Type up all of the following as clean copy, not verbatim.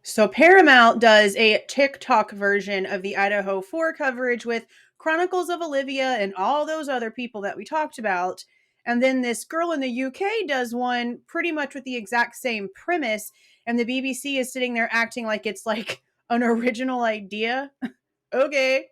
So Paramount does a TikTok version of the Idaho 4 coverage with Chronicles of Olivia and all those other people that we talked about. And then this girl in the UK does one pretty much with the exact same premise. And the BBC is sitting there acting like it's like an original idea. Okay.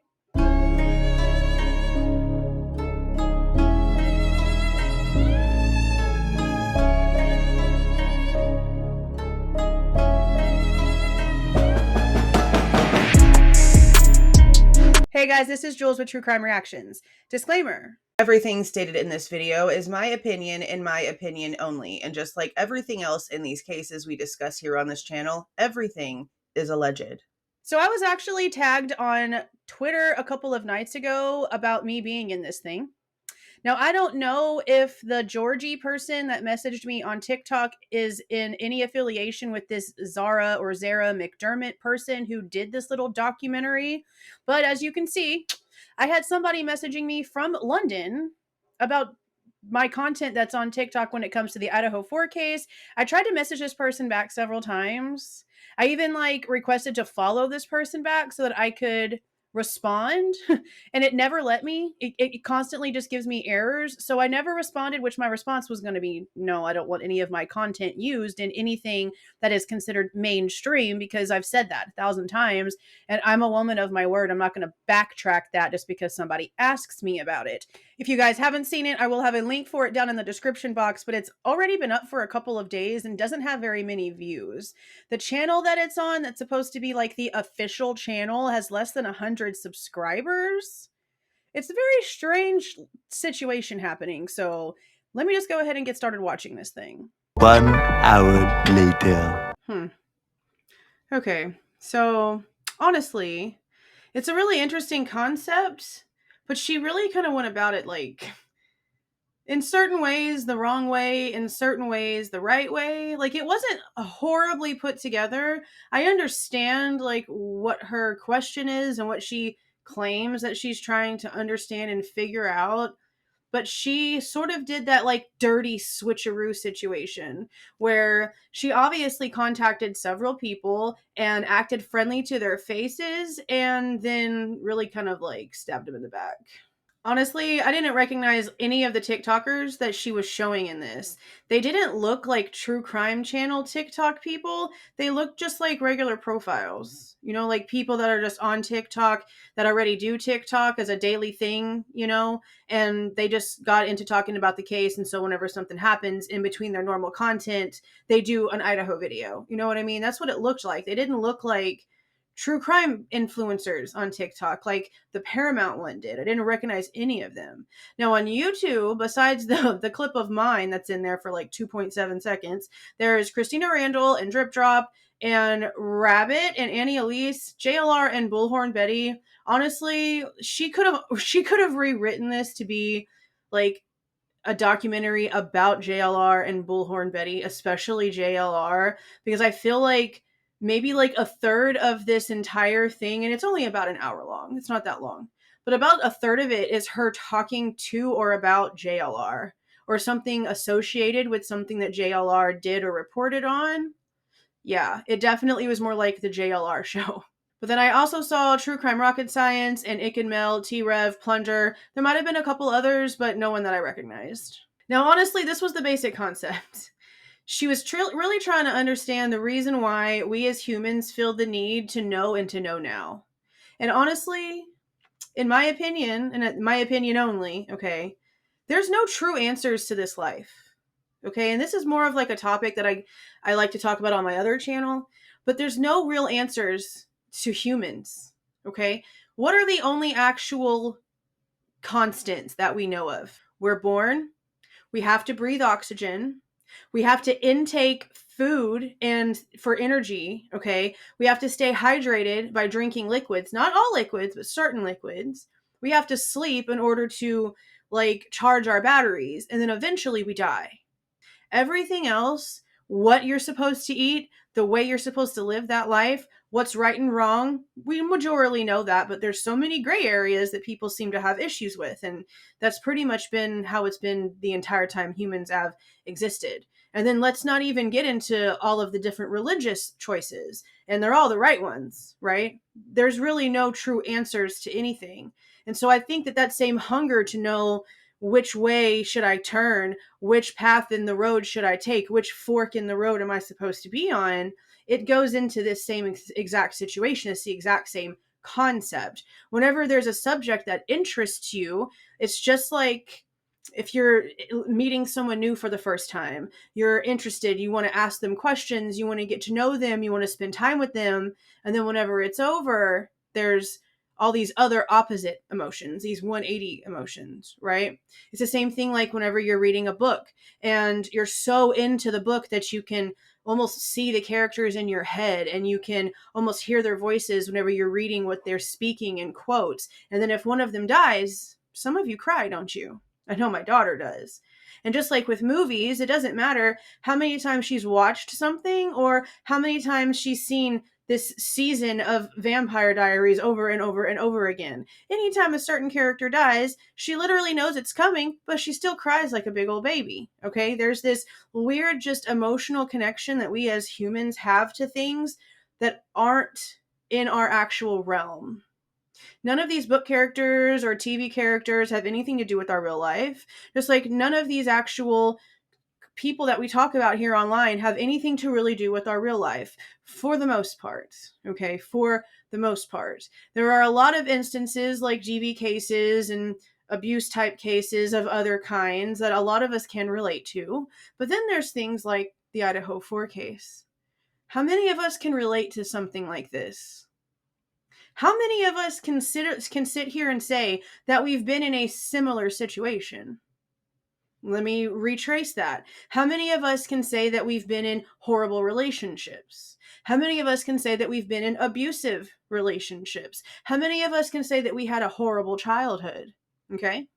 Hey guys, this is Jules with True Crime Reactions. Disclaimer. Everything stated in this video is my opinion and my opinion only. And just like everything else in these cases we discuss here on this channel, everything is alleged. So I was actually tagged on Twitter a couple of nights ago about me being in this thing. Now, I don't know if the Georgie person that messaged me on TikTok is in any affiliation with this Zara McDermott person who did this little documentary. But as you can see, I had somebody messaging me from London about my content that's on TikTok when it comes to the Idaho 4 case. I tried to message this person back several times. I even requested to follow this person back so that I could respond and it never let me. It constantly just gives me errors. So I never responded, which my response was going to be, no, I don't want any of my content used in anything that is considered mainstream, because I've said that 1,000 times and I'm a woman of my word. I'm not going to backtrack that just because somebody asks me about it. If you guys haven't seen it, I will have a link for it down in the description box, but it's already been up for a couple of days and doesn't have very many views. The channel that it's on, that's supposed to be like the official channel, has less than 100 subscribers. It's a very strange situation happening, so let me just go ahead and get started watching this thing. 1 hour later. Okay, so honestly, it's a really interesting concept, but she really kind of went about it like in certain ways the wrong way, in certain ways the right way. Like, it wasn't horribly put together. I understand like what her question is and what she claims that she's trying to understand and figure out, but she sort of did that like dirty switcheroo situation where she obviously contacted several people and acted friendly to their faces and then really kind of like stabbed them in the back. Honestly, I didn't recognize any of the TikTokers that she was showing in this. They didn't look like true crime channel TikTok people. They looked just like regular profiles. You know, like people that are just on TikTok that already do TikTok as a daily thing, you know, and they just got into talking about the case. And so whenever something happens in between their normal content, they do an Idaho video. You know what I mean? That's what it looked like. They didn't look like true crime influencers on TikTok like the Paramount one did. I didn't recognize any of them. Now on YouTube, besides the clip of mine that's in there for like 2.7 seconds, there's Christina Randall and Drip Drop and Rabbit and Annie Elise, JLR and Bullhorn Betty. Honestly, she could have rewritten this to be like a documentary about JLR and Bullhorn Betty, especially JLR, because I feel like maybe like a third of this entire thing, and it's only about an hour long, it's not that long, but about a third of it is her talking to or about JLR or something associated with something that JLR did or reported on. Yeah, it definitely was more like the JLR show. But then I also saw True Crime Rocket Science and Ick and Mel, T-Rev, Plunger. There might have been a couple others, but no one that I recognized. Now, honestly, this was the basic concept. She was really trying to understand the reason why we as humans feel the need to know and to know now. And honestly, in my opinion, and in my opinion only, okay, there's no true answers to this life. Okay, and this is more of like a topic that I like to talk about on my other channel, but there's no real answers to humans. Okay, what are the only actual constants that we know of? We're born, we have to breathe oxygen, we have to intake food and for energy. Okay, we have to stay hydrated by drinking liquids, not all liquids, but certain liquids. We have to sleep in order to like charge our batteries, and then eventually we die. Everything else, what you're supposed to eat, the way you're supposed to live that life, what's right and wrong, we majorly know that, but there's so many gray areas that people seem to have issues with, and that's pretty much been how it's been the entire time humans have existed. And then let's not even get into all of the different religious choices and they're all the right ones, right? There's really no true answers to anything. And so I think that same hunger to know which way should I turn, which path in the road should I take, which fork in the road am I supposed to be on, it goes into this same exact situation. It's the exact same concept. Whenever there's a subject that interests you, it's just like if you're meeting someone new for the first time, you're interested, you want to ask them questions, you want to get to know them, you want to spend time with them. And then whenever it's over, there's all these other opposite emotions, these 180 emotions, right? It's the same thing like whenever you're reading a book and you're so into the book that you can almost see the characters in your head and you can almost hear their voices whenever you're reading what they're speaking in quotes. And then if one of them dies, some of you cry, don't you? I know my daughter does. And just like with movies, it doesn't matter how many times she's watched something or how many times she's seen this season of Vampire Diaries over and over and over again. Anytime a certain character dies, she literally knows it's coming, but she still cries like a big old baby. Okay? There's this weird, just emotional connection that we as humans have to things that aren't in our actual realm. None of these book characters or TV characters have anything to do with our real life. Just like none of these actual people that we talk about here online have anything to really do with our real life for the most part. Okay, for the most part. There are a lot of instances like GV cases and abuse type cases of other kinds that a lot of us can relate to. But then there's things like the Idaho 4 case. How many of us can relate to something like this? How many of us can sit here and say that we've been in a similar situation? Let me retrace that. How many of us can say that we've been in horrible relationships? How many of us can say that we've been in abusive relationships? How many of us can say that we had a horrible childhood? Okay?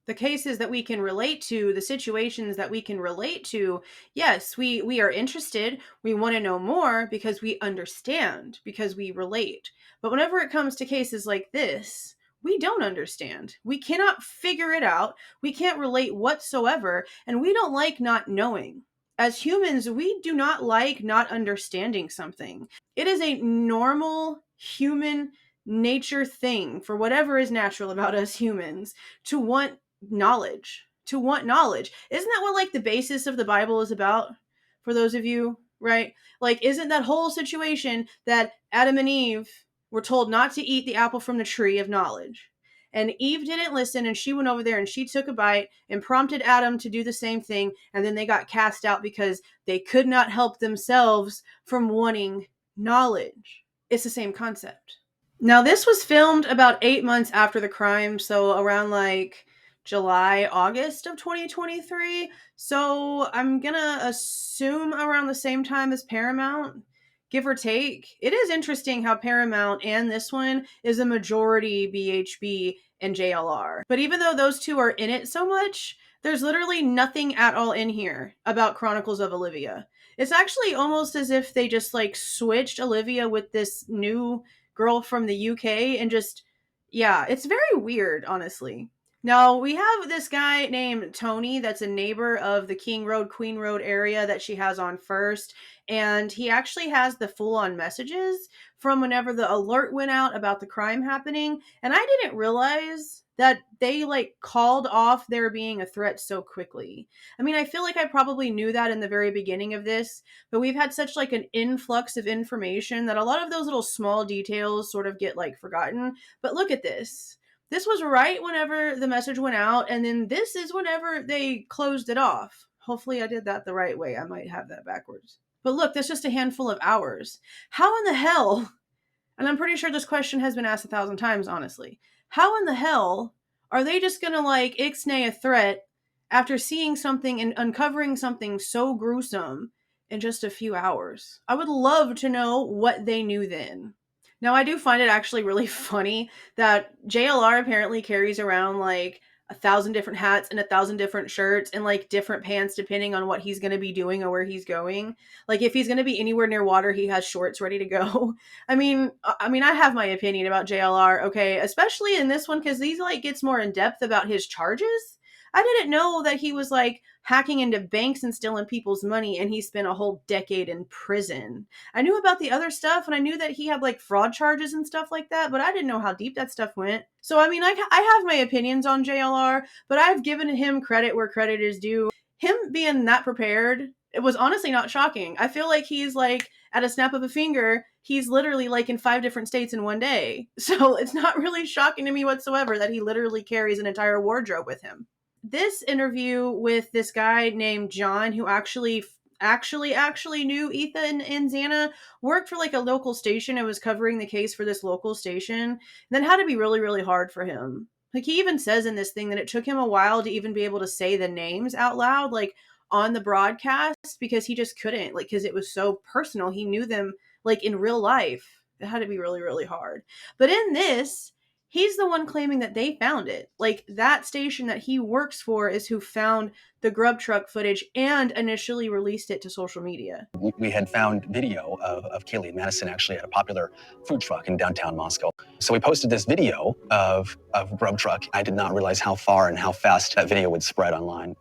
The cases that we can relate to, the situations that we can relate to, yes, we are interested. We want to know more because we understand, because we relate. But whenever it comes to cases like this, we don't understand. We cannot figure it out. We can't relate whatsoever, and we don't like not knowing. As humans, we do not like not understanding something. It is a normal human nature thing for whatever is natural about us humans to want knowledge. To want knowledge. Isn't that what like the basis of the Bible is about? For those of you, right? Like, isn't that whole situation that Adam and Eve were told not to eat the apple from the tree of knowledge? And Eve didn't listen, and she went over there and she took a bite and prompted Adam to do the same thing, and then they got cast out because they could not help themselves from wanting knowledge. It's the same concept. Now, this was filmed about 8 months after the crime, so around like July, August of 2023. So I'm gonna assume around the same time as Paramount, give or take. It is interesting how Paramount and this one is a majority BHB and JLR. But even though those two are in it so much, there's literally nothing at all in here about Chronicles of Olivia. It's actually almost as if they just like switched Olivia with this new girl from the UK and just, yeah, it's very weird, honestly. Now, we have this guy named Tony that's a neighbor of the King Road, Queen Road area that she has on first. And he actually has the full-on messages from whenever the alert went out about the crime happening. And I didn't realize that they like called off there being a threat so quickly. I mean, I feel like I probably knew that in the very beginning of this, but we've had such like an influx of information that a lot of those little small details sort of get like forgotten. But look at this. This was right whenever the message went out, and then this is whenever they closed it off. Hopefully I did that the right way. I might have that backwards. But look, that's just a handful of hours. How in the hell, and I'm pretty sure this question has been asked 1,000 times, honestly, how in the hell are they just gonna like ixnay a threat after seeing something and uncovering something so gruesome in just a few hours? I would love to know what they knew then. Now, I do find it actually really funny that JLR apparently carries around like 1,000 different hats and 1,000 different shirts and like different pants depending on what he's going to be doing or where he's going. Like if he's going to be anywhere near water, he has shorts ready to go. I have my opinion about JLR, okay, especially in this one because these like gets more in depth about his charges. I didn't know that he was like hacking into banks and stealing people's money, and he spent a whole decade in prison. I knew about the other stuff, and I knew that he had like fraud charges and stuff like that, but I didn't know how deep that stuff went. So, I mean, I have my opinions on JLR, but I've given him credit where credit is due. Him being that prepared, it was honestly not shocking. I feel like he's like, at a snap of a finger, he's literally like in 5 different states in one day. So it's not really shocking to me whatsoever that he literally carries an entire wardrobe with him. This interview with this guy named John, who actually knew Ethan and Xana, worked for like a local station and was covering the case for this local station, and then had to be really, really hard for him. Like, he even says in this thing that it took him a while to even be able to say the names out loud, like on the broadcast, because he just couldn't, like, because it was so personal. He knew them like in real life. It had to be really, really hard. But in this, he's the one claiming that they found it. Like, that station that he works for is who found the Grub truck footage and initially released it to social media. We had found video of Kaylee and Madison actually at a popular food truck in downtown Moscow. So we posted this video of Grub truck. I did not realize how far and how fast that video would spread online.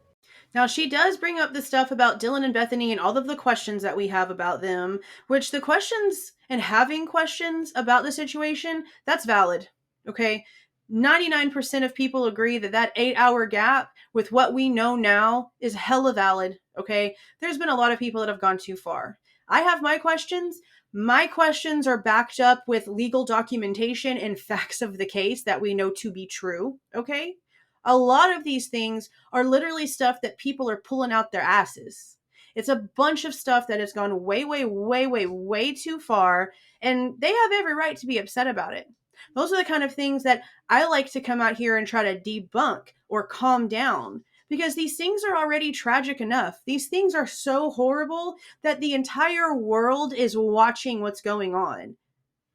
Now, she does bring up the stuff about Dylan and Bethany and all of the questions that we have about them, which the questions and having questions about the situation, that's valid. Okay, 99% of people agree that that 8-hour gap with what we know now is hella valid. Okay, there's been a lot of people that have gone too far. I have my questions. My questions are backed up with legal documentation and facts of the case that we know to be true. Okay, a lot of these things are literally stuff that people are pulling out their asses. It's a bunch of stuff that has gone way, way, way, way, way too far, and they have every right to be upset about it. Those are the kind of things that I like to come out here and try to debunk or calm down, because these things are already tragic enough. These things are so horrible that the entire world is watching what's going on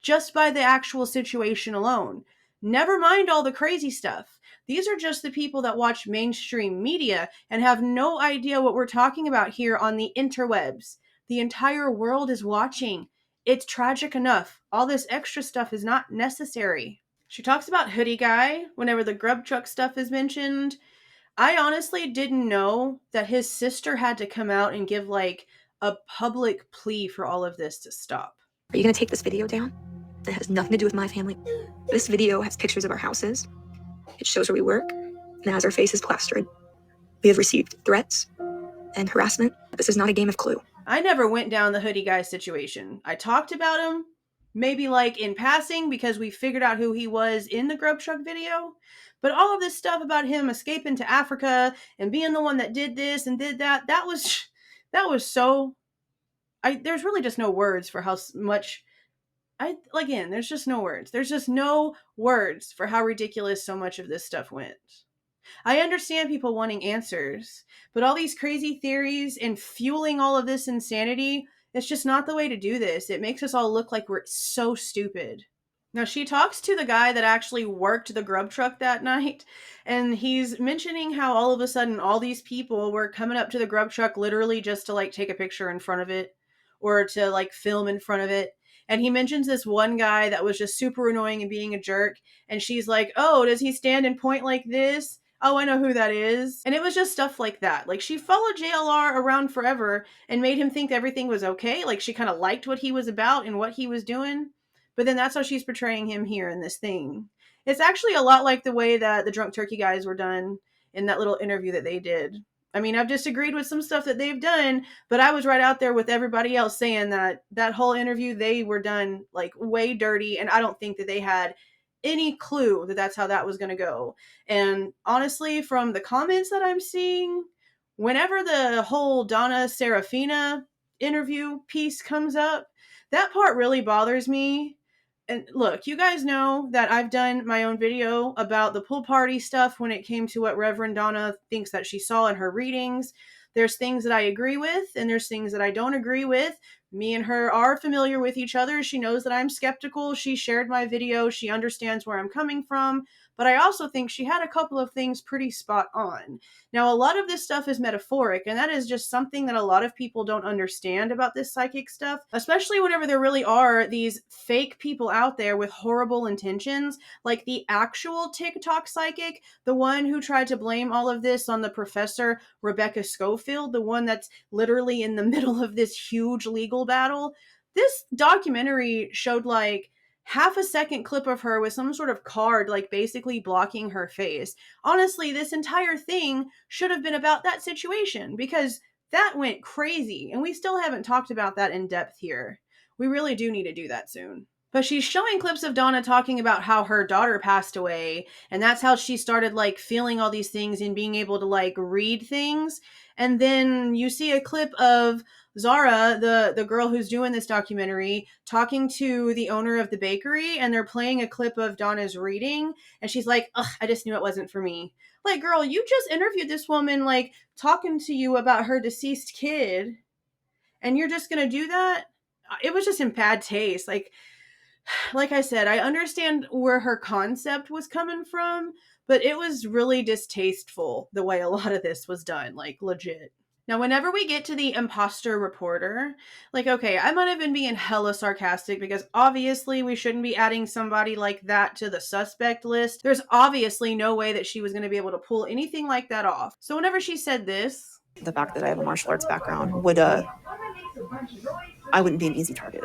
just by the actual situation alone. Never mind all the crazy stuff. These are just the people that watch mainstream media and have no idea what we're talking about here on the interwebs. The entire world is watching. It's tragic enough. All this extra stuff is not necessary. She talks about Hoodie Guy whenever the Grub truck stuff is mentioned. I honestly didn't know that his sister had to come out and give like a public plea for all of this to stop. Are you going to take this video down? It has nothing to do with my family. This video has pictures of our houses. It shows where we work and has our faces plastered. We have received threats and harassment. This is not a game of Clue. I never went down the Hoodie Guy situation. I talked about him, maybe like in passing, because we figured out who he was in the Grub truck video. But all of this stuff about him escaping to Africa and being the one that did this and did that, that was so... there's really just no words for how much... there's just no words. There's just no words for how ridiculous so much of this stuff went. I understand people wanting answers, but all these crazy theories and fueling all of this insanity, it's just not the way to do this. It makes us all look like we're so stupid. Now, she talks to the guy that actually worked the Grub truck that night, and he's mentioning how all of a sudden all these people were coming up to the Grub truck literally just to like take a picture in front of it or to like film in front of it. And he mentions this one guy that was just super annoying and being a jerk. And she's like, oh, does he stand and point like this? Oh, I know who that is. And it was just stuff like that. Like, she followed JLR around forever and made him think everything was okay. Like, she kind of liked what he was about and what he was doing. But then that's how she's portraying him here in this thing. It's actually a lot like the way that the Drunk Turkey guys were done in that little interview that they did. I mean, I've disagreed with some stuff that they've done, but I was right out there with everybody else saying that that whole interview, they were done like way dirty. And I don't think that they had any clue that that's how that was going to go. And honestly, from the comments that I'm seeing, whenever the whole Donna Serafina interview piece comes up, that part really bothers me. And look, you guys know that I've done my own video about the pool party stuff when it came to what Reverend Donna thinks that she saw in her readings. There's things that I agree with, and there's things that I don't agree with. Me and her are familiar with each other. She knows that I'm skeptical. She shared my video. She understands where I'm coming from. But I also think she had a couple of things pretty spot on. Now, a lot of this stuff is metaphoric, and that is just something that a lot of people don't understand about this psychic stuff, especially whenever there really are these fake people out there with horrible intentions, like the actual TikTok psychic, the one who tried to blame all of this on the professor Rebecca Schofield, the one that's literally in the middle of this huge legal battle. This documentary showed like half a second clip of her with some sort of card like basically blocking her face. Honestly, this entire thing should have been about that situation because that went crazy, and we still haven't talked about that in depth here. We really do need to do that soon. But she's showing clips of Donna talking about how her daughter passed away, and that's how she started like feeling all these things and being able to like read things. And then you see a clip of Zara, the girl who's doing this documentary, talking to the owner of the bakery, and they're playing a clip of Donna's reading, and she's like, ugh, I just knew it wasn't for me. Like, girl, you just interviewed this woman, like, talking to you about her deceased kid, and you're just gonna do that? It was just in bad taste. Like I said, I understand where her concept was coming from, but it was really distasteful the way a lot of this was done, like, legit. Now, whenever we get to the imposter reporter, like, okay, I might have been being hella sarcastic because obviously we shouldn't be adding somebody like that to the suspect list. There's obviously no way that she was going to be able to pull anything like that off. So whenever she said this, The fact that I have a martial arts background would, I wouldn't be an easy target.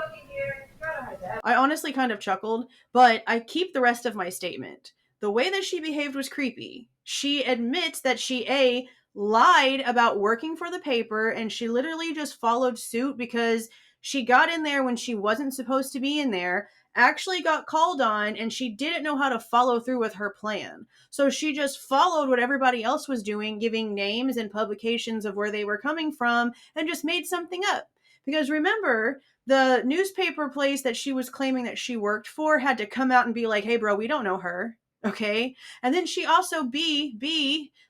I honestly kind of chuckled, but I keep the rest of my statement. The way that she behaved was creepy. She admits that she lied about working for the paper, and she literally just followed suit because she got in there when she wasn't supposed to be in there, actually got called on, and she didn't know how to follow through with her plan. So she just followed what everybody else was doing, giving names and publications of where they were coming from, and just made something up. Because remember, the newspaper place that she was claiming that she worked for had to come out and be like, hey, bro, we don't know her. Okay. And then she also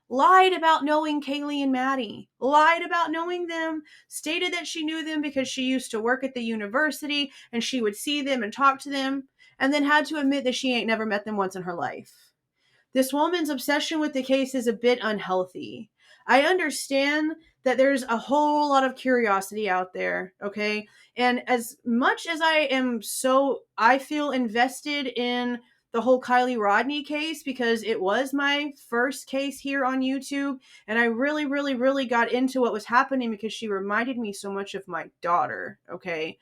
lied about knowing Kaylee and Maddie, lied about knowing them, stated that she knew them because she used to work at the university and she would see them and talk to them, and then had to admit that she ain't never met them once in her life. This woman's obsession with the case is a bit unhealthy. I understand that there's a whole lot of curiosity out there, okay? And as much as I feel invested in the whole Kylie Rodney case because it was my first case here on YouTube, and I really, really, really got into what was happening because she reminded me so much of my daughter, okay?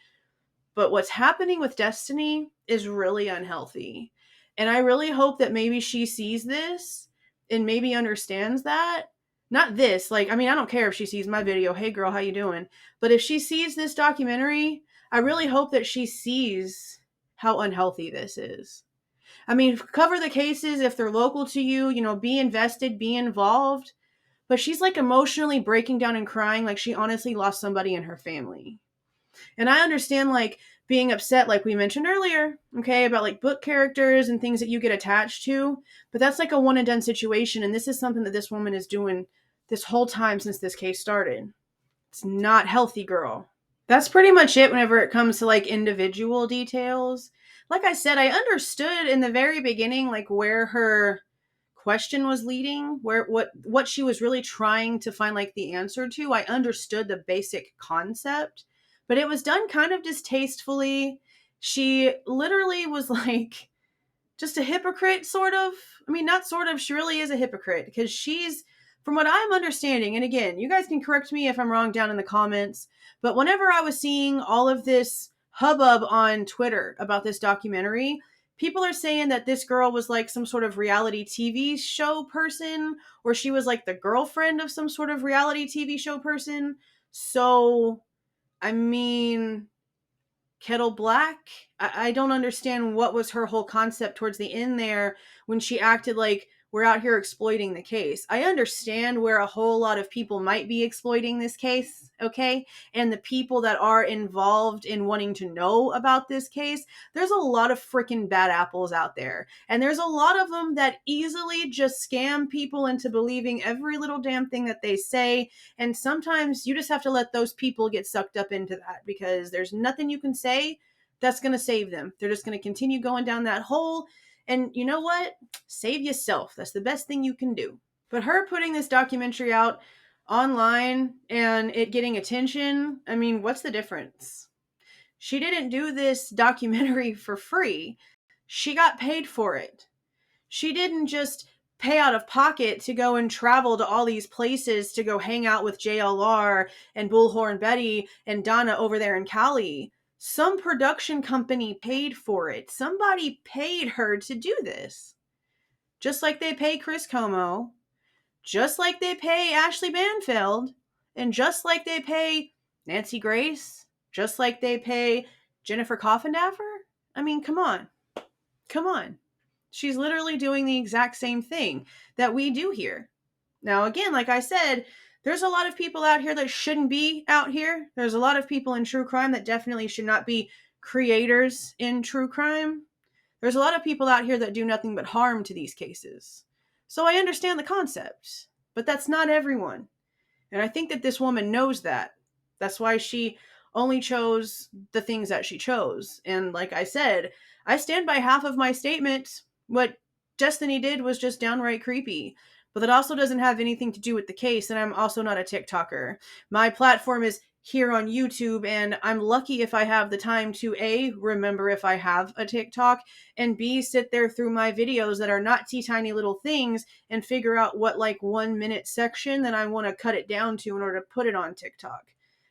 But what's happening with Destiny is really unhealthy. And I really hope that maybe she sees this and maybe understands that. Not this, like, I mean, I don't care if she sees my video, hey girl, how you doing? But if she sees this documentary, I really hope that she sees how unhealthy this is. I mean, cover the cases if they're local to you, you know, be invested, be involved. But she's like emotionally breaking down and crying like she honestly lost somebody in her family. And I understand like being upset, like we mentioned earlier, okay, about like book characters and things that you get attached to, but that's like a one and done situation. And this is something that this woman is doing this whole time since this case started. It's not healthy, girl. That's pretty much it whenever it comes to like individual details. Like I said, I understood in the very beginning, like where her question was leading, where what she was really trying to find like the answer to. I understood the basic concept, but it was done kind of distastefully. She literally was like just a hypocrite, sort of. I mean, not sort of, she really is a hypocrite because she's, from what I'm understanding, and again, you guys can correct me if I'm wrong down in the comments, but whenever I was seeing all of this hubbub on Twitter about this documentary, people are saying that this girl was like some sort of reality TV show person, or she was like the girlfriend of some sort of reality TV show person. So, I mean, Kettle Black? I don't understand what was her whole concept towards the end there when she acted like we're out here exploiting the case. I understand where a whole lot of people might be exploiting this case, okay? And the people that are involved in wanting to know about this case, there's a lot of freaking bad apples out there. And there's a lot of them that easily just scam people into believing every little damn thing that they say. And sometimes you just have to let those people get sucked up into that, because there's nothing you can say that's going to save them. They're just going to continue going down that hole. And you know what? Save yourself. That's the best thing you can do. But her putting this documentary out online and it getting attention, I mean, what's the difference? She didn't do this documentary for free. She got paid for it. She didn't just pay out of pocket to go and travel to all these places to go hang out with JLR and Bullhorn Betty and Donna over there in Cali. Some production company paid for it. Somebody paid her to do this. Just like they pay Chris Como, just like they pay Ashley Banfield, and just like they pay Nancy Grace, just like they pay Jennifer Coffindaffer. I mean, come on. Come on. She's literally doing the exact same thing that we do here. Now, again, like I said, there's a lot of people out here that shouldn't be out here. There's a lot of people in true crime that definitely should not be creators in true crime. There's a lot of people out here that do nothing but harm to these cases. So I understand the concept, but that's not everyone. And I think that this woman knows that. That's why she only chose the things that she chose. And like I said, I stand by half of my statement. What Destiny did was just downright creepy. But that also doesn't have anything to do with the case, and I'm also not a TikToker. My platform is here on YouTube, and I'm lucky if I have the time to A, remember if I have a TikTok, and B, sit there through my videos that are not teeny little things and figure out what like 1 minute section that I want to cut it down to in order to put it on TikTok.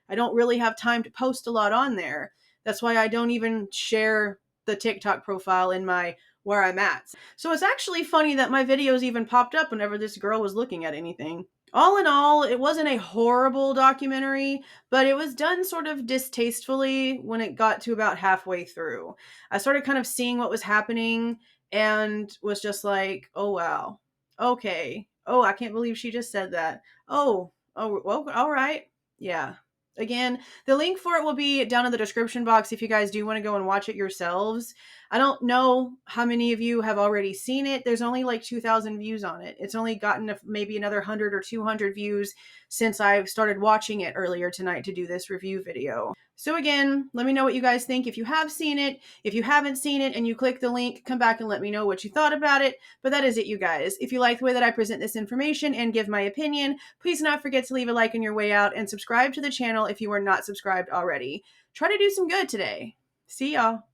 I don't really have time to post a lot on there. That's why I don't even share the TikTok profile in my where I'm at. So it's actually funny that my videos even popped up whenever this girl was looking at anything. All in all, it wasn't a horrible documentary, but it was done sort of distastefully when it got to about halfway through. I started kind of seeing what was happening and was just like, oh wow, okay. Oh, I can't believe she just said that. Oh, well, all right. Yeah. Again, the link for it will be down in the description box if you guys do want to go and watch it yourselves. I don't know how many of you have already seen it. There's only like 2,000 views on it. It's only gotten maybe another 100 or 200 views since I started watching it earlier tonight to do this review video. So again, let me know what you guys think if you have seen it. If you haven't seen it and you click the link, come back and let me know what you thought about it. But that is it, you guys. If you like the way that I present this information and give my opinion, please do not forget to leave a like on your way out and subscribe to the channel if you are not subscribed already. Try to do some good today. See y'all.